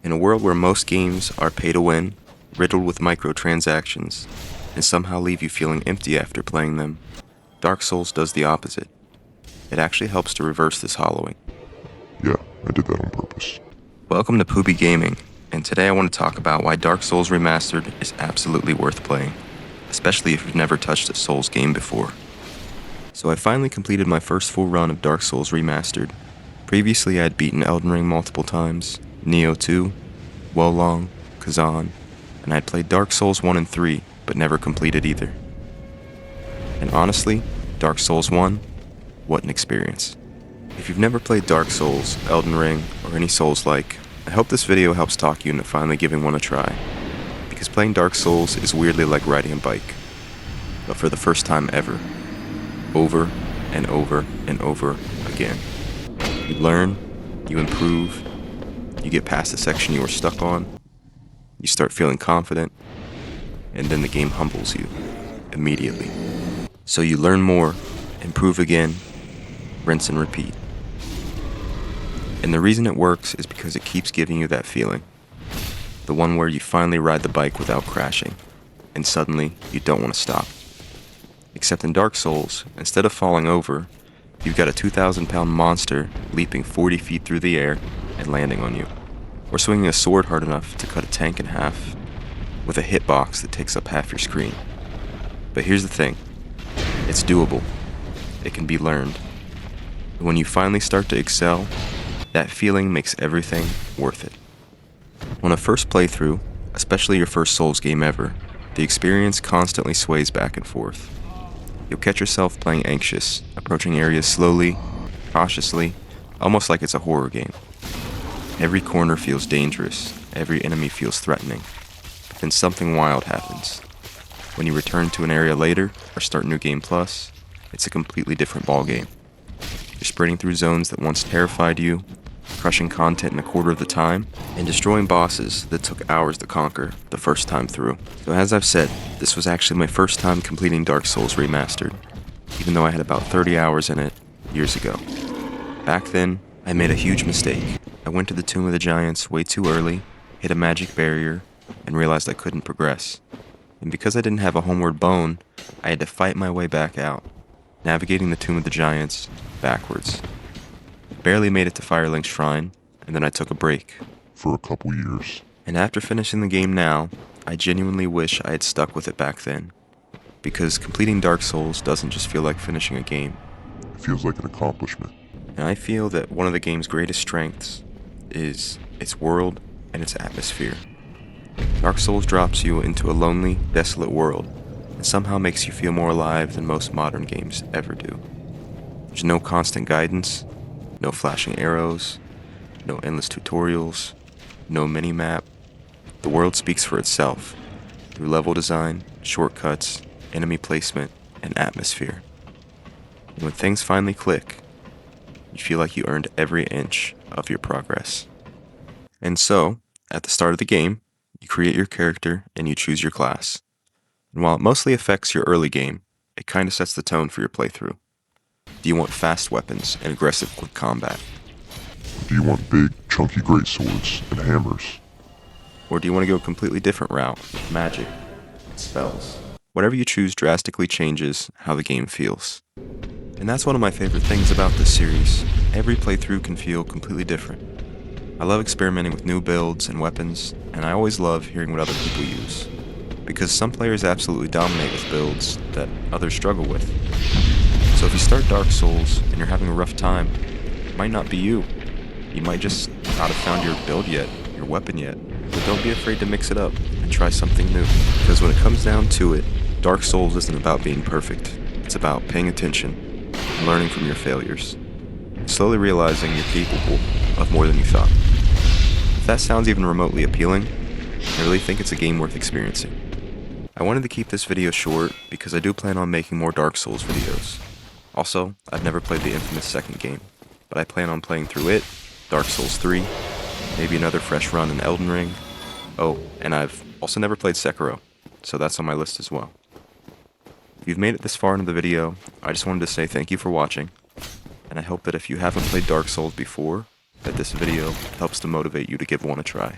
In a world where most games are pay to win, riddled with microtransactions, and somehow leave you feeling empty after playing them, Dark Souls does the opposite. It actually helps to reverse this hollowing. Yeah, I did that on purpose. Welcome to Poopy Gaming, and today I want to talk about why Dark Souls Remastered is absolutely worth playing, especially if you've never touched a Souls game before. So I finally completed my first full run of Dark Souls Remastered. Previously I had beaten Elden Ring multiple times, Nioh 2, Wolong, Kazan, and I had played Dark Souls 1 and 3, but never completed either. And honestly, Dark Souls 1, what an experience. If you've never played Dark Souls, Elden Ring, or any Souls-like, I hope this video helps talk you into finally giving one a try. Because playing Dark Souls is weirdly like riding a bike, but for the first time ever. Over and over and over again. You learn, you improve, you get past the section you were stuck on, you start feeling confident, and then the game humbles you immediately. So you learn more, improve again, rinse and repeat. And the reason it works is because it keeps giving you that feeling. The one where you finally ride the bike without crashing, and suddenly you don't want to stop. Except in Dark Souls, instead of falling over, you've got a 2,000-pound monster leaping 40 feet through the air and landing on you. Or swinging a sword hard enough to cut a tank in half, with a hitbox that takes up half your screen. But here's the thing, it's doable. It can be learned. And when you finally start to excel, that feeling makes everything worth it. On a first playthrough, especially your first Souls game ever, the experience constantly sways back and forth. You'll catch yourself playing anxious, approaching areas slowly, cautiously, almost like it's a horror game. Every corner feels dangerous, every enemy feels threatening. But then something wild happens. When you return to an area later, or start New Game Plus, it's a completely different ballgame. You're sprinting through zones that once terrified you, crushing content in a quarter of the time, and destroying bosses that took hours to conquer the first time through. So as I've said, this was actually my first time completing Dark Souls Remastered, even though I had about 30 hours in it years ago. Back then, I made a huge mistake. I went to the Tomb of the Giants way too early, hit a magic barrier, and realized I couldn't progress. And because I didn't have a homeward bone, I had to fight my way back out, navigating the Tomb of the Giants backwards. Barely made it to Fireling's Shrine, and then I took a break. For a couple years. And after finishing the game now, I genuinely wish I had stuck with it back then. Because completing Dark Souls doesn't just feel like finishing a game. It feels like an accomplishment. And I feel that one of the game's greatest strengths is its world and its atmosphere. Dark Souls drops you into a lonely, desolate world, and somehow makes you feel more alive than most modern games ever do. There's no constant guidance, no flashing arrows, no endless tutorials, no mini-map. The world speaks for itself, through level design, shortcuts, enemy placement, and atmosphere. And when things finally click, you feel like you earned every inch of your progress. And so, at the start of the game, you create your character and you choose your class. And while it mostly affects your early game, it kinda sets the tone for your playthrough. Do you want fast weapons and aggressive quick combat? Do you want big, chunky greatswords and hammers? Or do you want to go a completely different route with magic, spells? Whatever you choose drastically changes how the game feels. And that's one of my favorite things about this series. Every playthrough can feel completely different. I love experimenting with new builds and weapons, and I always love hearing what other people use. Because some players absolutely dominate with builds that others struggle with. So if you start Dark Souls and you're having a rough time, it might not be you. You might just not have found your build yet, your weapon yet. But don't be afraid to mix it up and try something new. Because when it comes down to it, Dark Souls isn't about being perfect. It's about paying attention and learning from your failures. And slowly realizing you're capable of more than you thought. If that sounds even remotely appealing, I really think it's a game worth experiencing. I wanted to keep this video short because I do plan on making more Dark Souls videos. Also, I've never played the infamous second game, but I plan on playing through it, Dark Souls 3, maybe another fresh run in Elden Ring. Oh, and I've also never played Sekiro, so that's on my list as well. If you've made it this far into the video, I just wanted to say thank you for watching, and I hope that if you haven't played Dark Souls before, that this video helps to motivate you to give one a try.